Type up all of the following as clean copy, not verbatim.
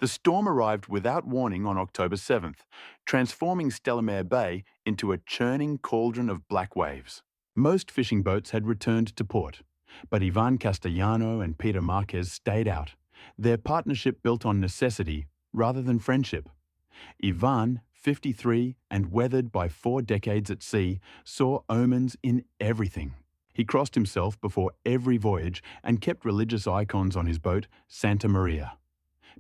The storm arrived without warning on October 7th, transforming Stellamere Bay into a churning cauldron of black waves. Most fishing boats had returned to port, but Ivan Castellano and Peter Marquez stayed out, their partnership built on necessity rather than friendship. Ivan, 53 and weathered by 4 decades at sea, saw omens in everything. He crossed himself before every voyage and kept religious icons on his boat, Santa Maria.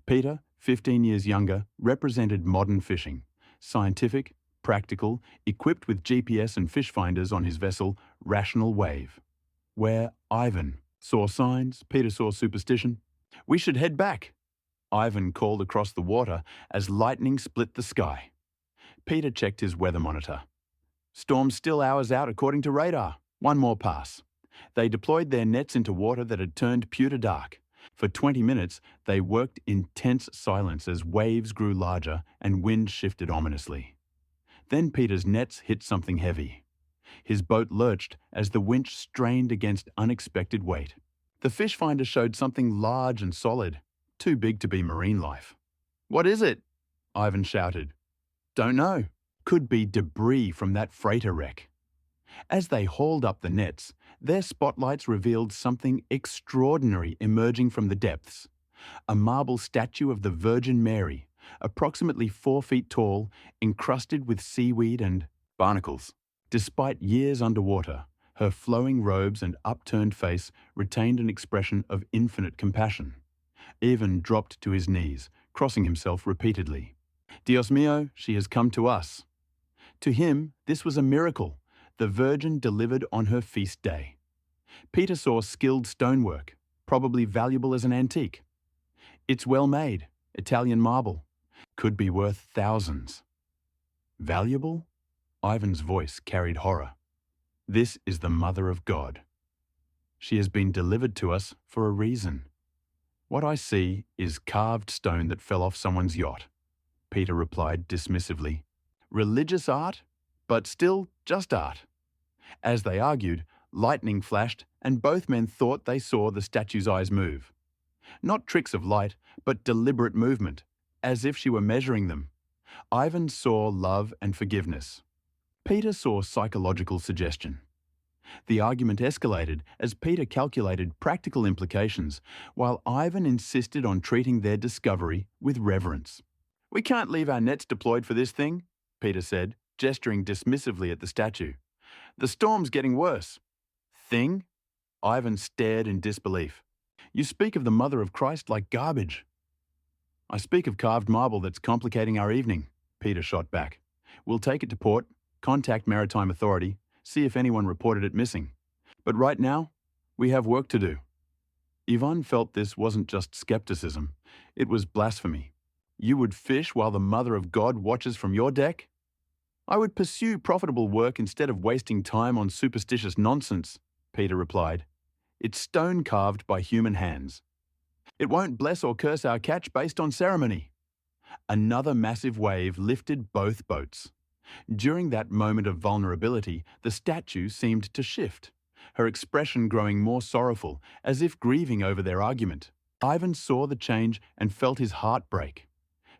Peter, 15 years younger, represented modern fishing, scientific, practical, equipped with GPS and fish finders on his vessel, Rational Wave. Where Ivan saw signs, Peter saw superstition. "We should head back," Ivan called across the water as lightning split the sky. Peter checked his weather monitor. "Storm's still hours out according to radar. One more pass." They deployed their nets into water that had turned pewter dark. For 20 minutes, they worked in tense silence as waves grew larger and wind shifted ominously. Then Peter's nets hit something heavy. His boat lurched as the winch strained against unexpected weight. The fish finder showed something large and solid, too big to be marine life. "What is it?" Ivan shouted. "Don't know. Could be debris from that freighter wreck." As they hauled up the nets, their spotlights revealed something extraordinary emerging from the depths. A marble statue of the Virgin Mary, approximately 4 feet tall, encrusted with seaweed and barnacles. Despite years underwater, her flowing robes and upturned face retained an expression of infinite compassion. Ivan dropped to his knees, crossing himself repeatedly. "Dios mío, she has come to us." To him, this was a miracle. The Virgin delivered on her feast day. Peter saw skilled stonework, probably valuable as an antique. "It's well made, Italian marble. Could be worth thousands." "Valuable?" Ivan's voice carried horror. "This is the Mother of God. She has been delivered to us for a reason. What I see is carved stone that fell off someone's yacht," Peter replied dismissively. "Religious art, but still just art." As they argued, lightning flashed and both men thought they saw the statue's eyes move. Not tricks of light, but deliberate movement, as if she were measuring them. Ivan saw love and forgiveness. Peter saw psychological suggestion. The argument escalated as Peter calculated practical implications, while Ivan insisted on treating their discovery with reverence. "We can't leave our nets deployed for this thing," Peter said, gesturing dismissively at the statue. "The storm's getting worse." "Thing?" Ivan stared in disbelief. "You speak of the Mother of Christ like garbage." "I speak of carved marble that's complicating our evening," Peter shot back. "We'll take it to port, contact Maritime Authority, see if anyone reported it missing. But right now, we have work to do." Ivan felt this wasn't just skepticism, it was blasphemy. "You would fish while the Mother of God watches from your deck?" "I would pursue profitable work instead of wasting time on superstitious nonsense," Peter replied. "It's stone carved by human hands. It won't bless or curse our catch based on ceremony." Another massive wave lifted both boats. During that moment of vulnerability, the statue seemed to shift, her expression growing more sorrowful, as if grieving over their argument. Ivan saw the change and felt his heart break.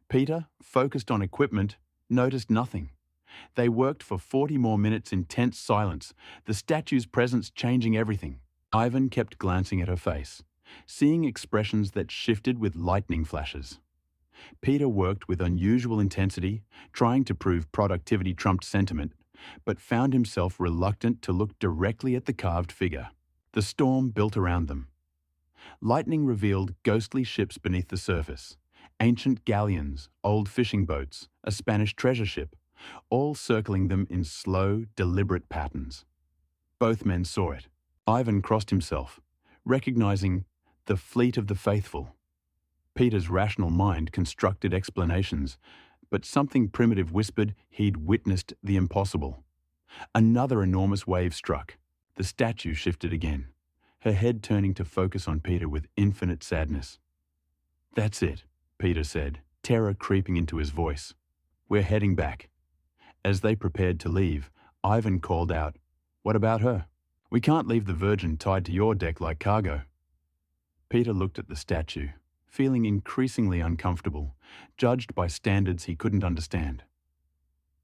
Peter, focused on equipment, noticed nothing. They worked for 40 more minutes in tense silence, the statue's presence changing everything. Ivan kept glancing at her face, seeing expressions that shifted with lightning flashes. Peter worked with unusual intensity, trying to prove productivity trumped sentiment, but found himself reluctant to look directly at the carved figure. The storm built around them. Lightning revealed ghostly ships beneath the surface, ancient galleons, old fishing boats, a Spanish treasure ship, all circling them in slow, deliberate patterns. Both men saw it. Ivan crossed himself, recognizing the fleet of the faithful. Peter's rational mind constructed explanations, but something primitive whispered he'd witnessed the impossible. Another enormous wave struck. The statue shifted again, her head turning to focus on Peter with infinite sadness. "That's it," Peter said, terror creeping into his voice. "We're heading back." As they prepared to leave, Ivan called out, "What about her? We can't leave the Virgin tied to your deck like cargo." Peter looked at the statue, feeling increasingly uncomfortable, judged by standards he couldn't understand.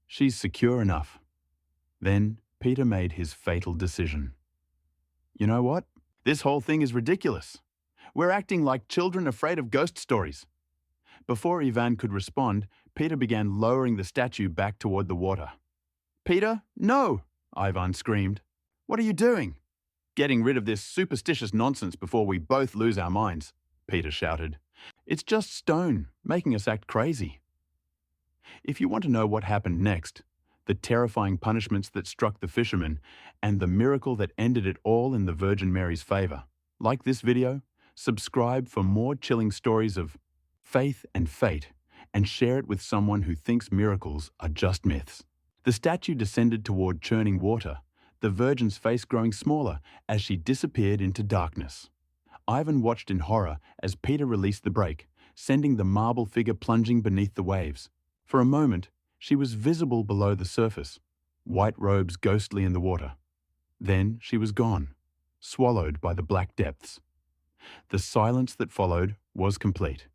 She's secure enough. Then Peter made his fatal decision. You know what? This whole thing is ridiculous. We're acting like children afraid of ghost stories. Before Ivan could respond, Peter began lowering the statue back toward the water. Peter, no! Ivan screamed. What are you doing? Getting rid of this superstitious nonsense before we both lose our minds, Peter shouted. It's just stone, making us act crazy. If you want to know what happened next, the terrifying punishments that struck the fishermen, and the miracle that ended it all in the Virgin Mary's favor, like this video, subscribe for more chilling stories of faith and fate, and share it with someone who thinks miracles are just myths. The statue descended toward churning water, the Virgin's face growing smaller as she disappeared into darkness. Ivan watched in horror as Peter released the brake, sending the marble figure plunging beneath the waves. For a moment, she was visible below the surface, white robes ghostly in the water. Then she was gone, swallowed by the black depths. The silence that followed was complete.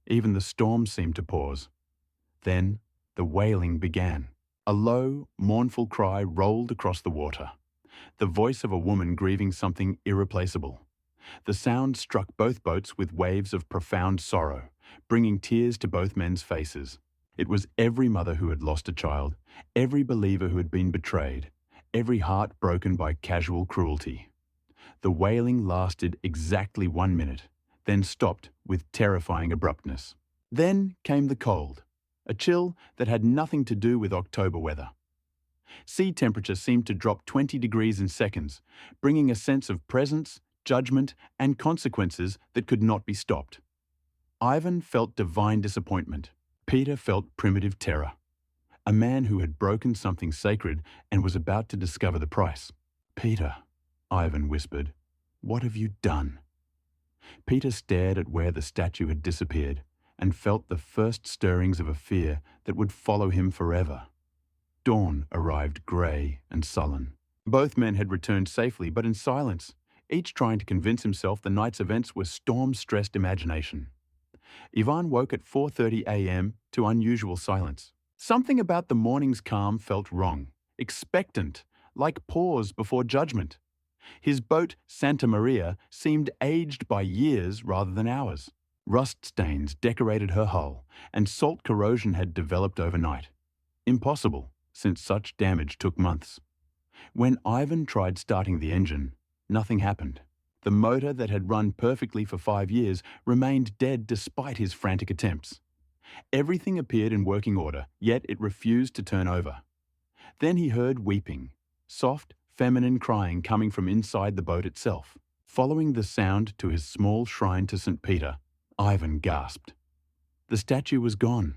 Even the storm seemed to pause. Then the wailing began. A low, mournful cry rolled across the water, the voice of a woman grieving something irreplaceable. The sound struck both boats with waves of profound sorrow, bringing tears to both men's faces. It was every mother who had lost a child, every believer who had been betrayed, every heart broken by casual cruelty. The wailing lasted exactly 1 minute, then stopped with terrifying abruptness. Then came the cold, a chill that had nothing to do with October weather. Sea temperature seemed to drop 20 degrees in seconds, bringing a sense of presence, judgment, and consequences that could not be stopped. Ivan felt divine disappointment. Peter felt primitive terror. A man who had broken something sacred and was about to discover the price. Peter, Ivan whispered, what have you done? Peter stared at where the statue had disappeared and felt the first stirrings of a fear that would follow him forever. Dawn arrived grey and sullen. Both men had returned safely, but in silence, each trying to convince himself the night's events were storm-stressed imagination. Ivan woke at 4:30 a.m. to unusual silence. Something about the morning's calm felt wrong, expectant, like pause before judgment. His boat, Santa Maria, seemed aged by years rather than hours. Rust stains decorated her hull, and salt corrosion had developed overnight. Impossible, since such damage took months. When Ivan tried starting the engine, nothing happened. The motor that had run perfectly for 5 years remained dead despite his frantic attempts. Everything appeared in working order, yet it refused to turn over. Then he heard weeping, soft, feminine crying coming from inside the boat itself. Following the sound to his small shrine to St. Peter, Ivan gasped. The statue was gone,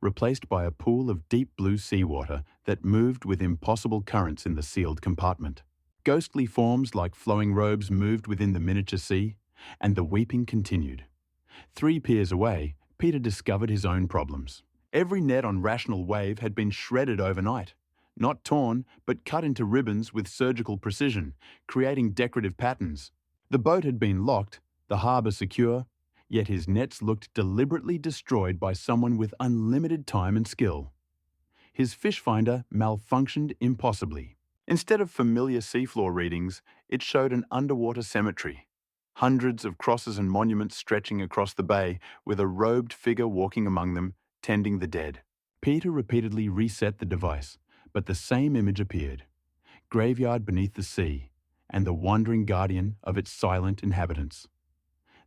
replaced by a pool of deep blue seawater that moved with impossible currents in the sealed compartment. Ghostly forms like flowing robes moved within the miniature sea, and the weeping continued. 3 piers away, Peter discovered his own problems. Every net on Rational Wave had been shredded overnight. Not torn, but cut into ribbons with surgical precision, creating decorative patterns. The boat had been locked, the harbour secure, yet his nets looked deliberately destroyed by someone with unlimited time and skill. His fish finder malfunctioned impossibly. Instead of familiar seafloor readings, it showed an underwater cemetery. Hundreds of crosses and monuments stretching across the bay, with a robed figure walking among them, tending the dead. Peter repeatedly reset the device, but the same image appeared. Graveyard beneath the sea, and the wandering guardian of its silent inhabitants.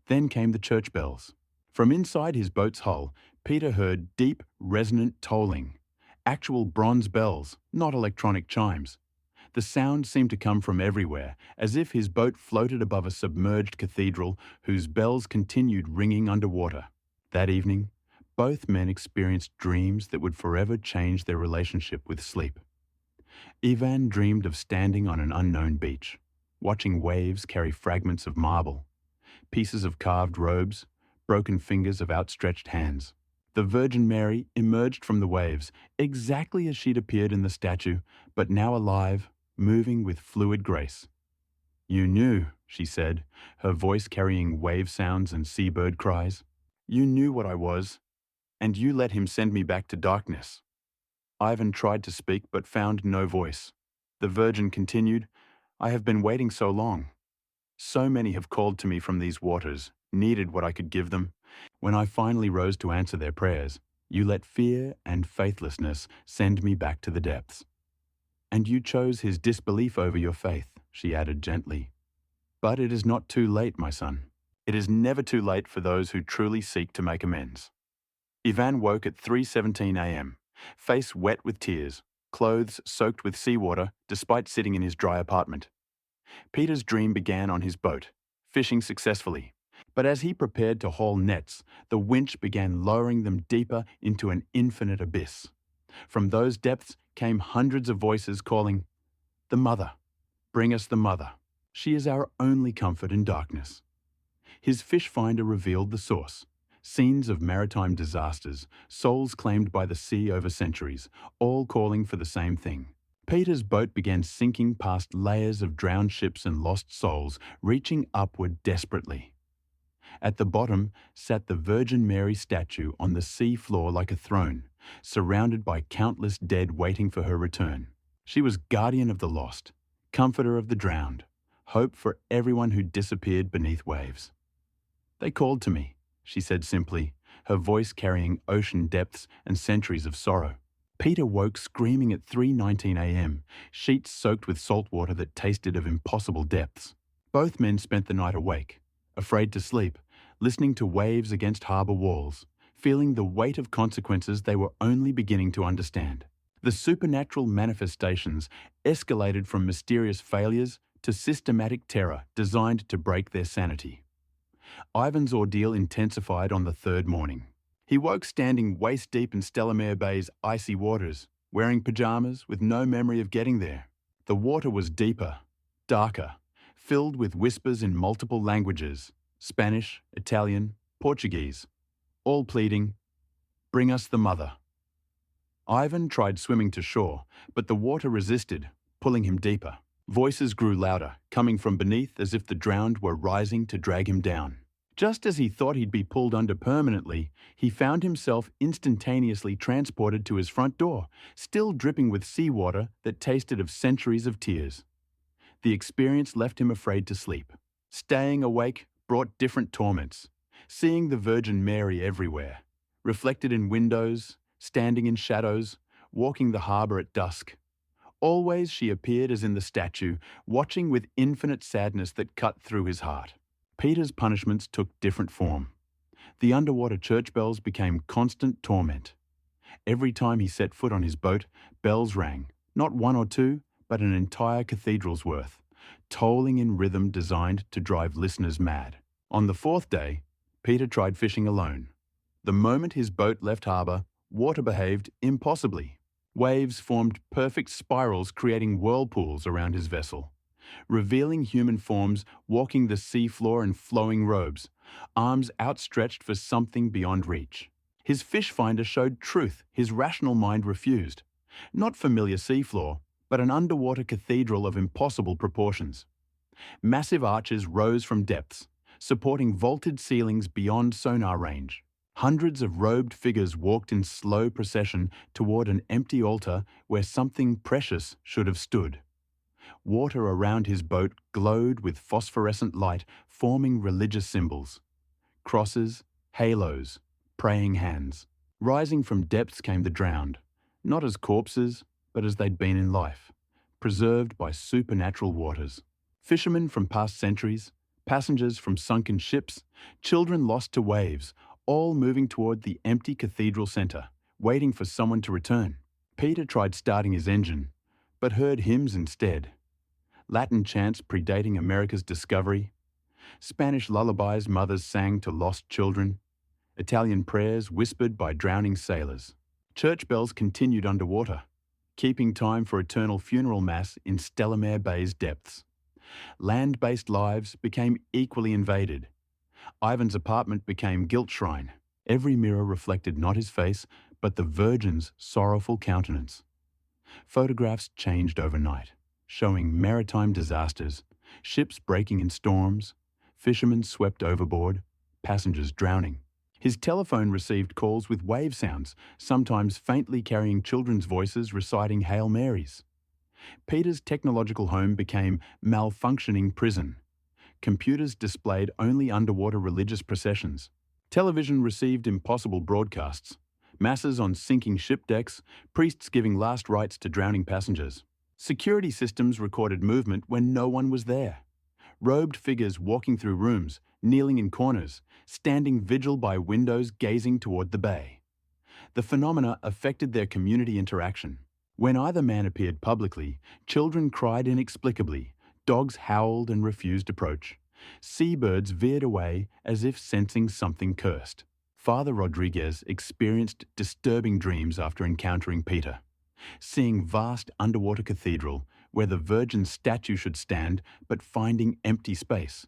Then came the church bells. From inside his boat's hull, Peter heard deep, resonant tolling. Actual bronze bells, not electronic chimes. The sound seemed to come from everywhere, as if his boat floated above a submerged cathedral whose bells continued ringing underwater. That evening, both men experienced dreams that would forever change their relationship with sleep. Ivan dreamed of standing on an unknown beach, watching waves carry fragments of marble, pieces of carved robes, broken fingers of outstretched hands. The Virgin Mary emerged from the waves, exactly as she'd appeared in the statue, but now alive, moving with fluid grace. "You knew," she said, her voice carrying wave sounds and seabird cries. You knew what I was, and you let him send me back to darkness." Ivan tried to speak but found no voice. The Virgin continued, "I have been waiting so long. So many have called to me from these waters, needed what I could give them. When I finally rose to answer their prayers, you let fear and faithlessness send me back to the depths. And you chose his disbelief over your faith," she added gently. "But it is not too late, my son. It is never too late for those who truly seek to make amends." Ivan woke at 3:17 a.m., face wet with tears, clothes soaked with seawater despite sitting in his dry apartment. Peter's dream began on his boat, fishing successfully. But as he prepared to haul nets, the winch began lowering them deeper into an infinite abyss. From those depths came hundreds of voices calling, "The Mother, bring us the Mother. She is our only comfort in darkness." His fish finder revealed the source. Scenes of maritime disasters, souls claimed by the sea over centuries, all calling for the same thing. Peter's boat began sinking past layers of drowned ships and lost souls, reaching upward desperately. At the bottom sat the Virgin Mary statue on the sea floor like a throne, surrounded by countless dead waiting for her return. She was guardian of the lost, comforter of the drowned, hope for everyone who disappeared beneath waves. "They called to me," she said simply, her voice carrying ocean depths and centuries of sorrow. Peter woke screaming at 3:19 a.m., sheets soaked with salt water that tasted of impossible depths. Both men spent the night awake, afraid to sleep, listening to waves against harbour walls, feeling the weight of consequences they were only beginning to understand. The supernatural manifestations escalated from mysterious failures to systematic terror designed to break their sanity. Ivan's ordeal intensified on the third morning. He woke standing waist-deep in Stellamere Bay's icy waters, wearing pyjamas with no memory of getting there. The water was deeper, darker, filled with whispers in multiple languages, Spanish, Italian, Portuguese, all pleading, "Bring us the Mother." Ivan tried swimming to shore, but the water resisted, pulling him deeper. Voices grew louder, coming from beneath as if the drowned were rising to drag him down. Just as he thought he'd be pulled under permanently, he found himself instantaneously transported to his front door, still dripping with seawater that tasted of centuries of tears. The experience left him afraid to sleep. Staying awake brought different torments. Seeing the Virgin Mary everywhere, reflected in windows, standing in shadows, walking the harbour at dusk. Always she appeared as in the statue, watching with infinite sadness that cut through his heart. Peter's punishments took different form. The underwater church bells became constant torment. Every time he set foot on his boat, bells rang, not one or two, but an entire cathedral's worth, tolling in rhythm designed to drive listeners mad. On the fourth day, Peter tried fishing alone. The moment his boat left harbour, water behaved impossibly. Waves formed perfect spirals, creating whirlpools around his vessel, revealing human forms walking the seafloor in flowing robes, arms outstretched for something beyond reach. His fish finder showed truth his rational mind refused. Not familiar seafloor, but an underwater cathedral of impossible proportions. Massive arches rose from depths, supporting vaulted ceilings beyond sonar range. Hundreds of robed figures walked in slow procession toward an empty altar where something precious should have stood. Water around his boat glowed with phosphorescent light, forming religious symbols. Crosses, halos, praying hands. Rising from depths came the drowned, not as corpses, but as they'd been in life, preserved by supernatural waters. Fishermen from past centuries, passengers from sunken ships, children lost to waves, all moving toward the empty cathedral centre, waiting for someone to return. Peter tried starting his engine, but heard hymns instead. Latin chants predating America's discovery, Spanish lullabies mothers sang to lost children, Italian prayers whispered by drowning sailors. Church bells continued underwater, keeping time for eternal funeral mass in Stellamere Bay's depths. Land-based lives became equally invaded. Ivan's apartment became guilt shrine. Every mirror reflected not his face, but the Virgin's sorrowful countenance. Photographs changed overnight, showing maritime disasters, ships breaking in storms, fishermen swept overboard, passengers drowning. His telephone received calls with wave sounds, sometimes faintly carrying children's voices reciting Hail Marys. Peter's technological home became malfunctioning prison. Computers displayed only underwater religious processions. Television received impossible broadcasts. Masses on sinking ship decks, priests giving last rites to drowning passengers. Security systems recorded movement when no one was there. Robed figures walking through rooms, kneeling in corners, standing vigil by windows gazing toward the bay. The phenomena affected their community interaction. When either man appeared publicly, children cried inexplicably, dogs howled and refused approach. Seabirds veered away as if sensing something cursed. Father Rodriguez experienced disturbing dreams after encountering Peter. Seeing vast underwater cathedral where the Virgin statue should stand, but finding empty space,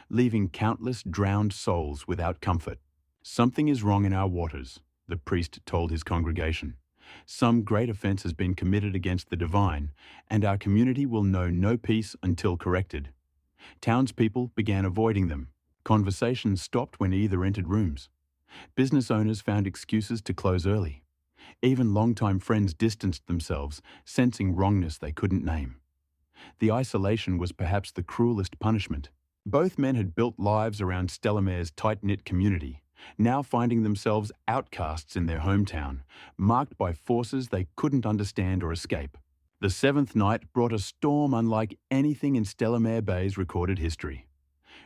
leaving countless drowned souls without comfort. Something is wrong in our waters, the priest told his congregation. Some great offense has been committed against the divine, and our community will know no peace until corrected. Townspeople began avoiding them. Conversations stopped when either entered rooms. Business owners found excuses to close early. Even longtime friends distanced themselves, sensing wrongness they couldn't name. The isolation was perhaps the cruelest punishment. Both men had built lives around Stellamere's tight-knit community, now finding themselves outcasts in their hometown, marked by forces they couldn't understand or escape. The seventh night brought a storm unlike anything in Stellamere Bay's recorded history.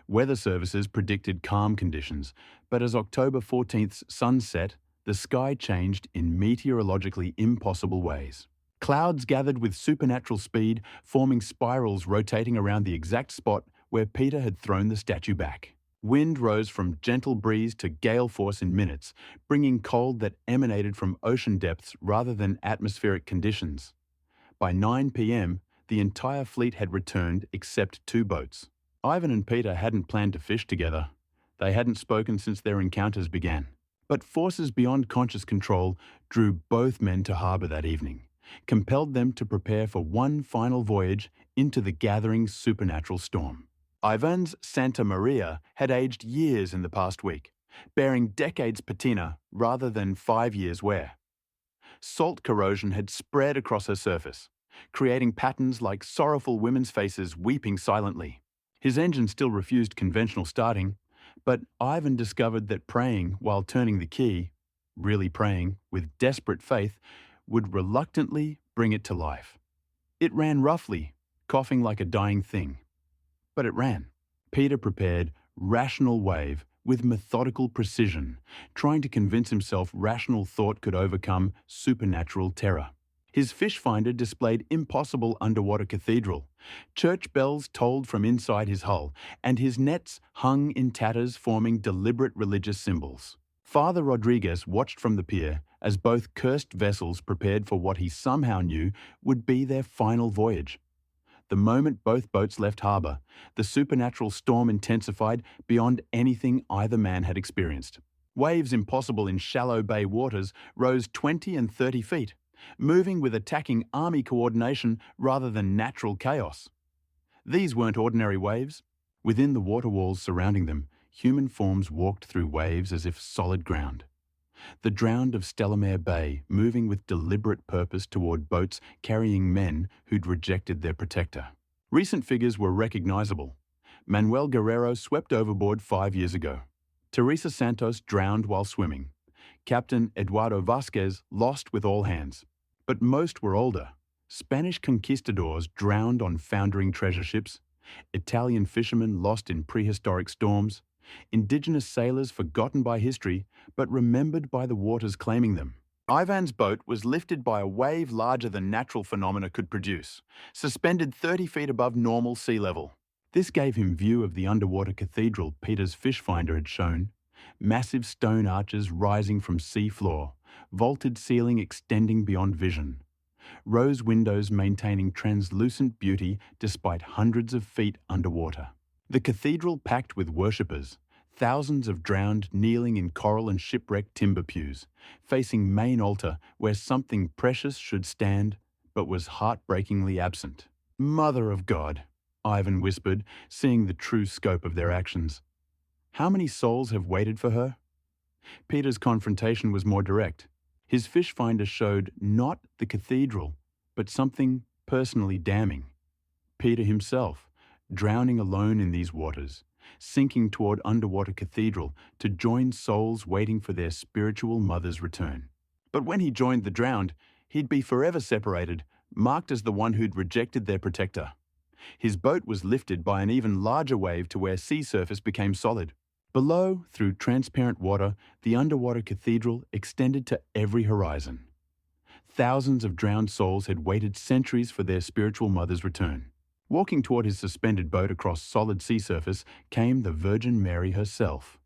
Weather services predicted calm conditions, but as October 14th's sun set, the sky changed in meteorologically impossible ways. Clouds gathered with supernatural speed, forming spirals rotating around the exact spot where Peter had thrown the statue back. Wind rose from gentle breeze to gale force in minutes, bringing cold that emanated from ocean depths rather than atmospheric conditions. By 9 p.m., the entire fleet had returned except 2 boats. Ivan and Peter hadn't planned to fish together. They hadn't spoken since their encounters began. But forces beyond conscious control drew both men to harbour that evening, compelled them to prepare for one final voyage into the gathering supernatural storm. Ivan's Santa Maria had aged years in the past week, bearing decades patina rather than 5 years wear. Salt corrosion had spread across her surface, creating patterns like sorrowful women's faces weeping silently. His engine still refused conventional starting, but Ivan discovered that praying while turning the key, really praying with desperate faith, would reluctantly bring it to life. It ran roughly, coughing like a dying thing. But it ran. Peter prepared rational wave with methodical precision, trying to convince himself rational thought could overcome supernatural terror. His fish finder displayed impossible underwater cathedral. Church bells tolled from inside his hull, and his nets hung in tatters forming deliberate religious symbols. Father Rodriguez watched from the pier as both cursed vessels prepared for what he somehow knew would be their final voyage. The moment both boats left harbour, the supernatural storm intensified beyond anything either man had experienced. Waves impossible in shallow bay waters rose 20 and 30 feet, moving with attacking army coordination rather than natural chaos. These weren't ordinary waves. Within the water walls surrounding them, human forms walked through waves as if solid ground. The drowned of Stellamere Bay moving with deliberate purpose toward boats carrying men who'd rejected their protector. Recent figures were recognizable. Manuel Guerrero swept overboard 5 years ago. Teresa Santos drowned while swimming. Captain Eduardo Vasquez lost with all hands. But most were older. Spanish conquistadors drowned on foundering treasure ships. Italian fishermen lost in prehistoric storms. Indigenous sailors forgotten by history, but remembered by the waters claiming them. Ivan's boat was lifted by a wave larger than natural phenomena could produce, suspended 30 feet above normal sea level. This gave him view of the underwater cathedral Peter's fish finder had shown. Massive stone arches rising from sea floor, vaulted ceiling extending beyond vision. Rose windows maintaining translucent beauty despite hundreds of feet underwater. The cathedral packed with worshippers, thousands of drowned kneeling in coral and shipwrecked timber pews, facing main altar where something precious should stand, but was heartbreakingly absent. Mother of God, Ivan whispered, seeing the true scope of their actions. How many souls have waited for her? Peter's confrontation was more direct. His fish finder showed not the cathedral, but something personally damning. Peter himself, drowning alone in these waters, sinking toward underwater cathedral to join souls waiting for their spiritual mother's return. But when he joined the drowned, he'd be forever separated, marked as the one who'd rejected their protector. His boat was lifted by an even larger wave to where sea surface became solid. Below, through transparent water, the underwater cathedral extended to every horizon. Thousands of drowned souls had waited centuries for their spiritual mother's return. Walking toward his suspended boat across solid sea surface came the Virgin Mary herself.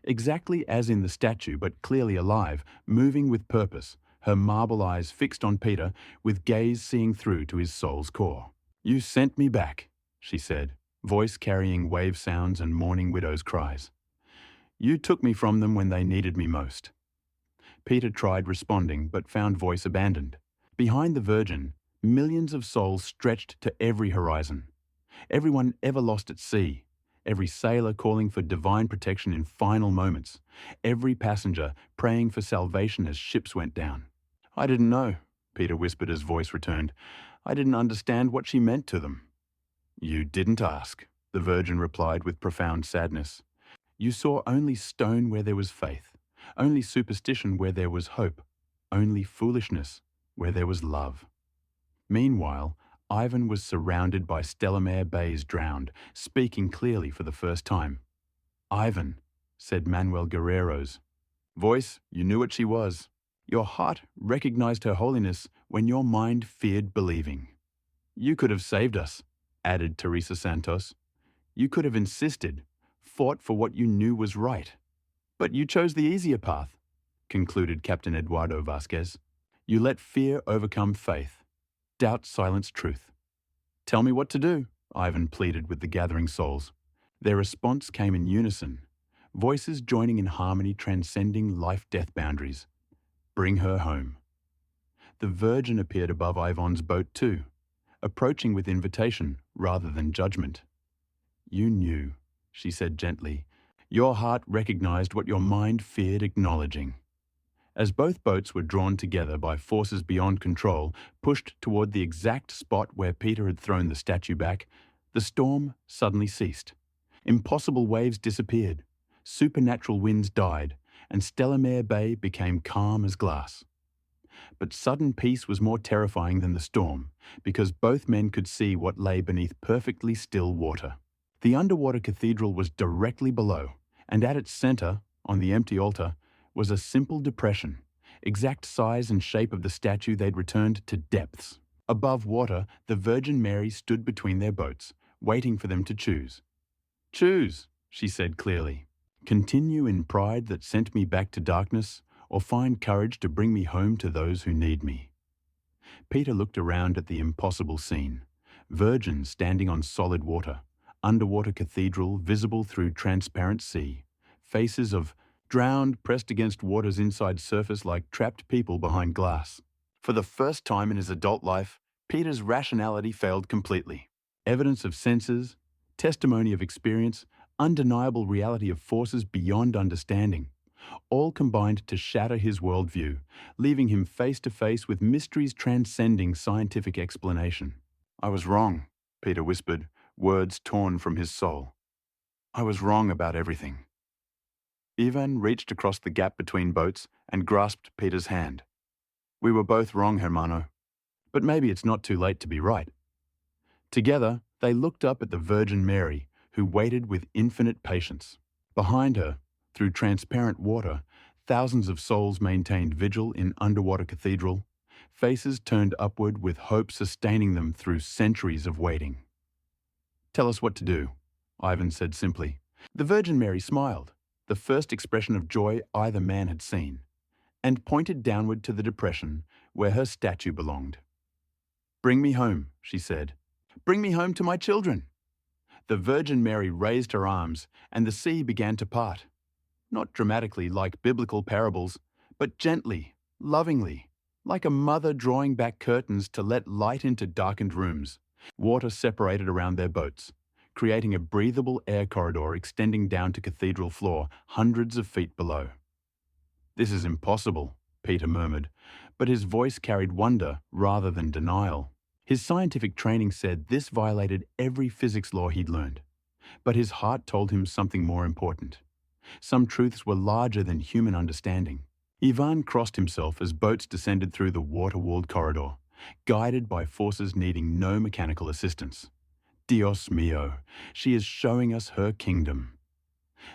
Exactly as in the statue, but clearly alive, moving with purpose, her marble eyes fixed on Peter, with gaze seeing through to his soul's core. "You sent me back," she said, voice carrying wave sounds and mourning widow's cries. "You took me from them when they needed me most." Peter tried responding, but found voice abandoned. Behind the Virgin, millions of souls stretched to every horizon. Everyone ever lost at sea, every sailor calling for divine protection in final moments, every passenger praying for salvation as ships went down. "I didn't know," Peter whispered as voice returned. "I didn't understand what she meant to them." "You didn't ask," the Virgin replied with profound sadness. "You saw only stone where there was faith, only superstition where there was hope, only foolishness where there was love." Meanwhile, Ivan was surrounded by Stellamere Bay's drowned, speaking clearly for the first time. "Ivan," said Manuel Guerrero's voice, "you knew what she was. Your heart recognized her holiness when your mind feared believing." "You could have saved us," added Teresa Santos. "You could have insisted, fought for what you knew was right. But you chose the easier path," concluded Captain Eduardo Vasquez. "You let fear overcome faith. Doubt silenced truth." "Tell me what to do," Ivan pleaded with the gathering souls. Their response came in unison, voices joining in harmony transcending life-death boundaries. "Bring her home." The Virgin appeared above Ivan's boat too, approaching with invitation rather than judgment. "You knew," she said gently. "Your heart recognized what your mind feared acknowledging." As both boats were drawn together by forces beyond control, pushed toward the exact spot where Peter had thrown the statue back, the storm suddenly ceased. Impossible waves disappeared, supernatural winds died, and Stellamere Bay became calm as glass. But sudden peace was more terrifying than the storm, because both men could see what lay beneath perfectly still water. The underwater cathedral was directly below, and at its center, on the empty altar, was a simple depression, exact size and shape of the statue they'd returned to depths. Above water, the Virgin Mary stood between their boats, waiting for them to choose. "Choose," she said clearly. "Continue in pride that sent me back to darkness, or find courage to bring me home to those who need me." Peter looked around at the impossible scene. Virgins standing on solid water, underwater cathedral visible through transparent sea, faces of drowned, pressed against water's inside surface like trapped people behind glass. For the first time in his adult life, Peter's rationality failed completely. Evidence of senses, testimony of experience, undeniable reality of forces beyond understanding, all combined to shatter his worldview, leaving him face to face with mysteries transcending scientific explanation. "I was wrong," Peter whispered, words torn from his soul. "I was wrong about everything." Ivan reached across the gap between boats and grasped Peter's hand. "We were both wrong, hermano. But maybe it's not too late to be right." Together, they looked up at the Virgin Mary, who waited with infinite patience. Behind her, through transparent water, thousands of souls maintained vigil in underwater cathedral, faces turned upward with hope sustaining them through centuries of waiting. "Tell us what to do," Ivan said simply. The Virgin Mary smiled, the first expression of joy either man had seen, and pointed downward to the depression where her statue belonged. "Bring me home," she said. "Bring me home to my children." The Virgin Mary raised her arms, and the sea began to part. Not dramatically like biblical parables, but gently, lovingly, like a mother drawing back curtains to let light into darkened rooms. Water separated around their boats, creating a breathable air corridor extending down to cathedral floor hundreds of feet below. "This is impossible," Peter murmured, but his voice carried wonder rather than denial. His scientific training said this violated every physics law he'd learned, but his heart told him something more important. Some truths were larger than human understanding. Ivan crossed himself as boats descended through the water-walled corridor, guided by forces needing no mechanical assistance. Dios mio, she is showing us her kingdom.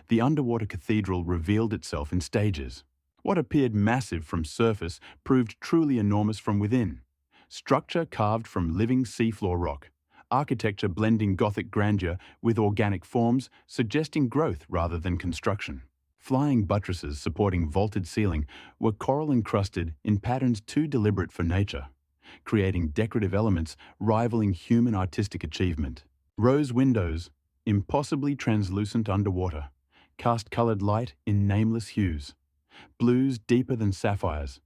The underwater cathedral revealed itself in stages. What appeared massive from surface proved truly enormous from within. Structure carved from living seafloor rock, architecture blending Gothic grandeur with organic forms, suggesting growth rather than construction. Flying buttresses supporting vaulted ceiling were coral-encrusted in patterns too deliberate for nature, creating decorative elements rivaling human artistic achievement. Rose windows, impossibly translucent underwater, cast colored light in nameless hues. Blues deeper than sapphires,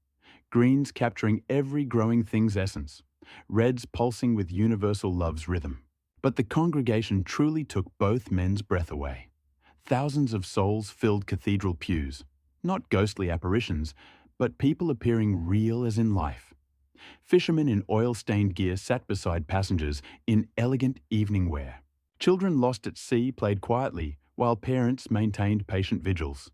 greens capturing every growing thing's essence, reds pulsing with universal love's rhythm. But the congregation truly took both men's breath away. Thousands of souls filled cathedral pews, not ghostly apparitions, but people appearing real as in life. Fishermen in oil-stained gear sat beside passengers in elegant evening wear. Children lost at sea played quietly, while parents maintained patient vigils.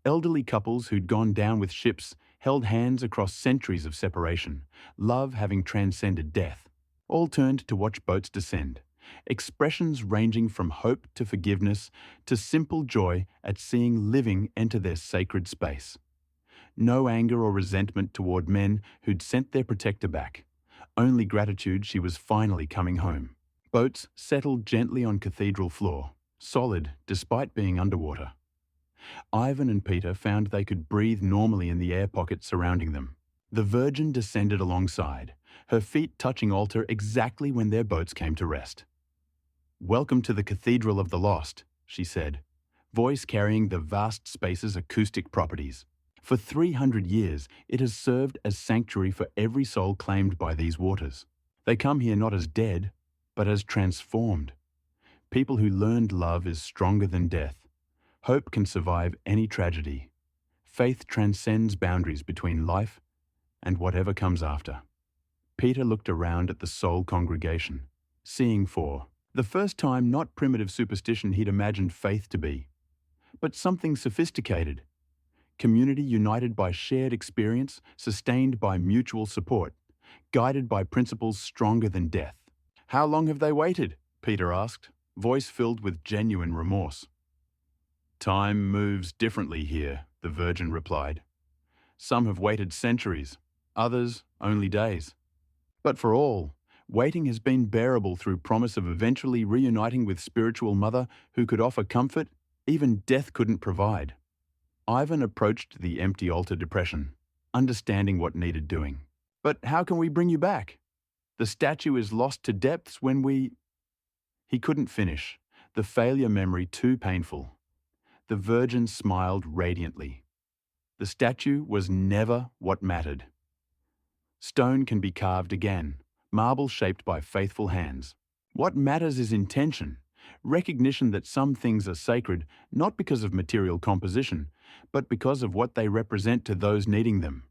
Elderly couples who'd gone down with ships held hands across centuries of separation, love having transcended death. All turned to watch boats descend, expressions ranging from hope to forgiveness to simple joy at seeing living enter their sacred space. No anger or resentment toward men who'd sent their protector back, only gratitude she was finally coming home. Boats settled gently on cathedral floor, solid despite being underwater. Ivan and Peter found they could breathe normally in the air pocket surrounding them. The Virgin descended alongside, her feet touching altar exactly when their boats came to rest. "Welcome to the Cathedral of the Lost," she said, voice carrying the vast space's acoustic properties. For 300 years, it has served as sanctuary for every soul claimed by these waters. They come here not as dead, but as transformed. People who learned love is stronger than death. Hope can survive any tragedy. Faith transcends boundaries between life and whatever comes after. Peter looked around at the soul congregation, seeing for the first time not primitive superstition he'd imagined faith to be, but something sophisticated. Community united by shared experience, sustained by mutual support, guided by principles stronger than death. "How long have they waited?" Peter asked, voice filled with genuine remorse. "Time moves differently here," the Virgin replied. "Some have waited centuries, others only days. But for all, waiting has been bearable through promise of eventually reuniting with spiritual mother who could offer comfort even death couldn't provide." Ivan approached the empty altar depression, understanding what needed doing. "But how can we bring you back? The statue is lost to depths when we—" He couldn't finish, the failure memory too painful. The Virgin smiled radiantly. The statue was never what mattered. Stone can be carved again, marble shaped by faithful hands. What matters is intention, recognition that some things are sacred not because of material composition, but because of what they represent to those needing them.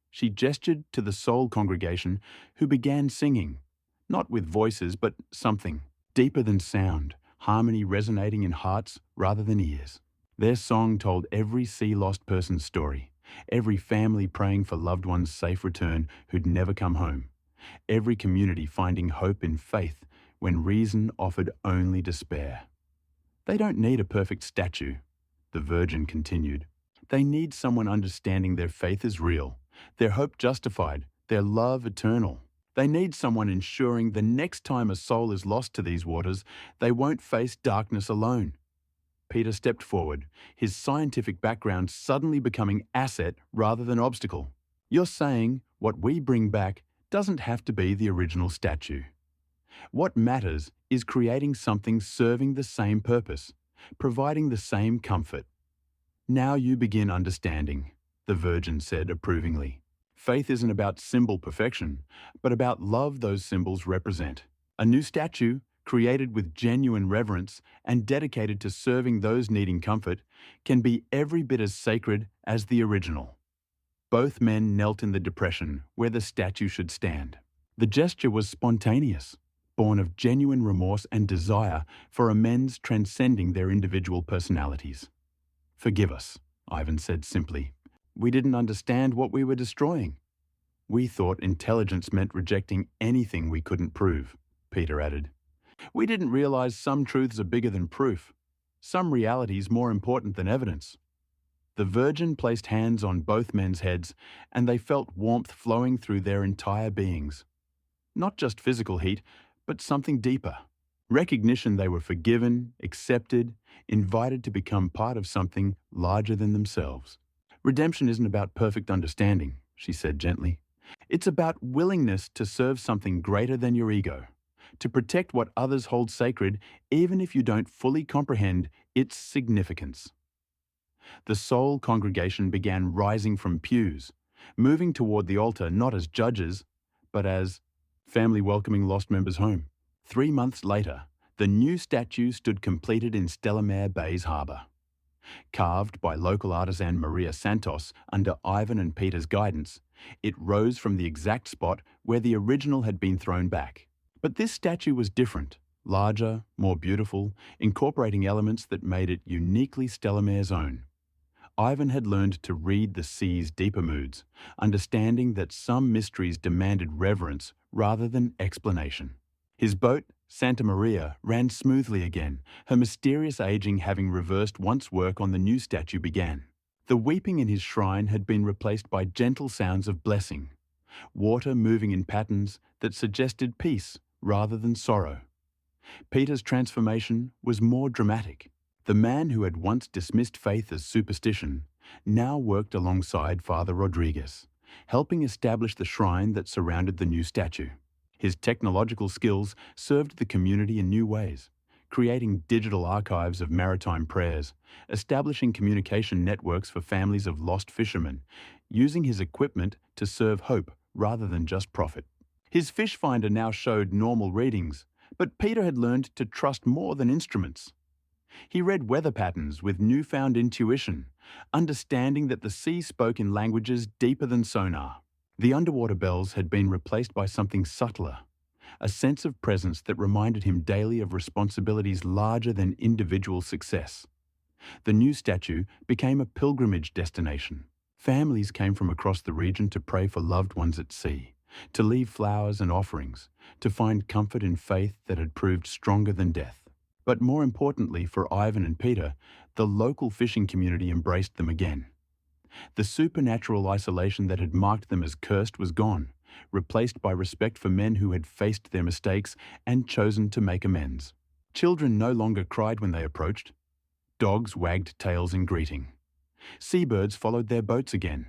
She gestured to the soul congregation, who began singing, not with voices but something deeper than sound, harmony resonating in hearts rather than ears. Their song told every sea-lost person's story, every family praying for loved ones' safe return who'd never come home, every community finding hope in faith when reason offered only despair. "They don't need a perfect statue," the Virgin continued. "They need someone understanding their faith is real, their hope justified, their love eternal. They need someone ensuring the next time a soul is lost to these waters, they won't face darkness alone." Peter stepped forward, his scientific background suddenly becoming asset rather than obstacle. "You're saying what we bring back doesn't have to be the original statue. What matters is creating something serving the same purpose, providing the same comfort." "Now you begin understanding," the Virgin said approvingly. "Faith isn't about symbol perfection, but about love those symbols represent. A new statue created with genuine reverence and dedicated to serving those needing comfort, can be every bit as sacred as the original. Both men knelt in the depression where the statue should stand. The gesture was spontaneous, born of genuine remorse and desire for amends transcending their individual personalities. "Forgive us," Ivan said simply. "We didn't understand what we were destroying." "We thought intelligence meant rejecting anything we couldn't prove," Peter added. "We didn't realize some truths are bigger than proof, some realities more important than evidence." The Virgin placed hands on both men's heads, and they felt warmth flowing through their entire beings. Not just physical heat, but something deeper. Recognition they were forgiven, accepted, invited to become part of something larger than themselves. "Redemption isn't about perfect understanding," she said gently. "It's about willingness to serve something greater than your ego, to protect what others hold sacred even if you don't fully comprehend its significance." The sole congregation began rising from pews, moving toward the altar not as judges, but as family welcoming lost members home. 3 months later, the new statue stood completed in Stellamare Bay's harbour. Carved by local artisan Maria Santos under Ivan and Peter's guidance, it rose from the exact spot where the original had been thrown back. But this statue was different, larger, more beautiful, incorporating elements that made it uniquely Stellamare's own. Ivan had learned to read the sea's deeper moods, understanding that some mysteries demanded reverence rather than explanation. His boat, Santa Maria, ran smoothly again, her mysterious aging having reversed once work on the new statue began. The weeping in his shrine had been replaced by gentle sounds of blessing, water moving in patterns that suggested peace rather than sorrow. Peter's transformation was more dramatic. The man who had once dismissed faith as superstition now worked alongside Father Rodriguez, helping establish the shrine that surrounded the new statue. His technological skills served the community in new ways, creating digital archives of maritime prayers, establishing communication networks for families of lost fishermen, using his equipment to serve hope rather than just profit. His fish finder now showed normal readings, but Peter had learned to trust more than instruments. He read weather patterns with newfound intuition, understanding that the sea spoke in languages deeper than sonar. The underwater bells had been replaced by something subtler, a sense of presence that reminded him daily of responsibilities larger than individual success. The new statue became a pilgrimage destination. Families came from across the region to pray for loved ones at sea, to leave flowers and offerings, to find comfort in faith that had proved stronger than death. But more importantly for Ivan and Peter, the local fishing community embraced them again. The supernatural isolation that had marked them as cursed was gone, replaced by respect for men who had faced their mistakes and chosen to make amends. Children no longer cried when they approached. Dogs wagged tails in greeting. Seabirds followed their boats again,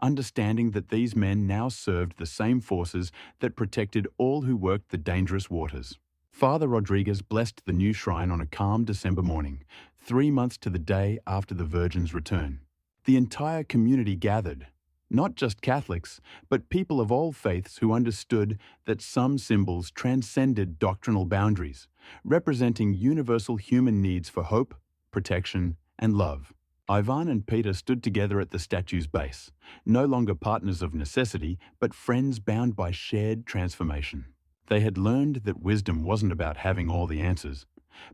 understanding that these men now served the same forces that protected all who worked the dangerous waters. Father Rodriguez blessed the new shrine on a calm December morning, 3 months to the day after the Virgin's return. The entire community gathered, not just Catholics, but people of all faiths who understood that some symbols transcended doctrinal boundaries, representing universal human needs for hope, protection, and love. Ivan and Peter stood together at the statue's base, no longer partners of necessity, but friends bound by shared transformation. They had learned that wisdom wasn't about having all the answers,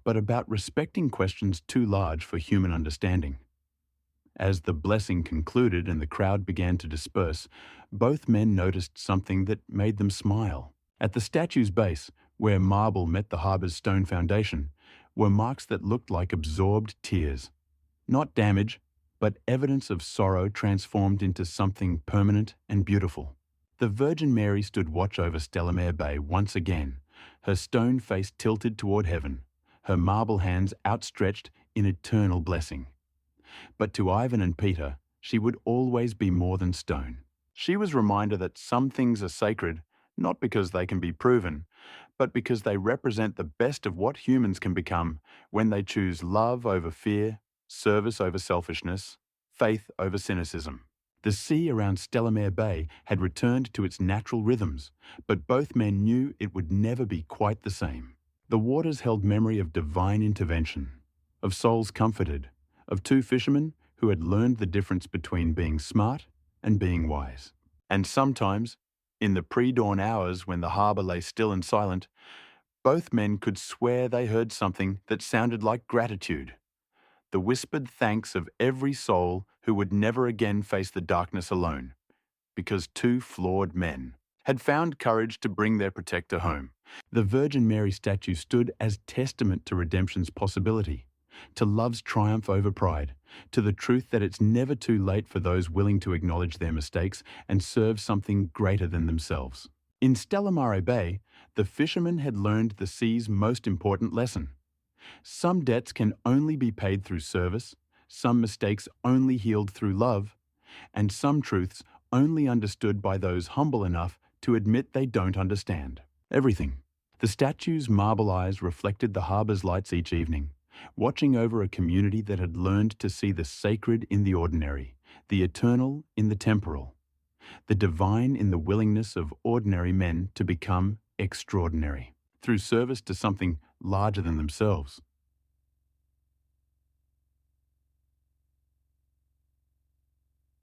but about respecting questions too large for human understanding. As the blessing concluded and the crowd began to disperse, both men noticed something that made them smile. At the statue's base, where marble met the harbor's stone foundation, were marks that looked like absorbed tears. Not damage, but evidence of sorrow transformed into something permanent and beautiful. The Virgin Mary stood watch over Stellamare Bay once again, her stone face tilted toward heaven, her marble hands outstretched in eternal blessing. But to Ivan and Peter, she would always be more than stone. She was a reminder that some things are sacred, not because they can be proven, but because they represent the best of what humans can become when they choose love over fear, service over selfishness, faith over cynicism. The sea around Stellamare Bay had returned to its natural rhythms, but both men knew it would never be quite the same. The waters held memory of divine intervention, of souls comforted, of two fishermen who had learned the difference between being smart and being wise. And sometimes, in the pre-dawn hours when the harbour lay still and silent, both men could swear they heard something that sounded like gratitude, the whispered thanks of every soul who would never again face the darkness alone, because two flawed men had found courage to bring their protector home. The Virgin Mary statue stood as testament to redemption's possibility, to love's triumph over pride, to the truth that it's never too late for those willing to acknowledge their mistakes and serve something greater than themselves. In Stella Mare Bay, the fishermen had learned the sea's most important lesson. Some debts can only be paid through service, some mistakes only healed through love, and some truths only understood by those humble enough to admit they don't understand. Everything. The statue's marble eyes reflected the harbour's lights each evening, watching over a community that had learned to see the sacred in the ordinary, the eternal in the temporal, the divine in the willingness of ordinary men to become extraordinary, through service to something larger than themselves.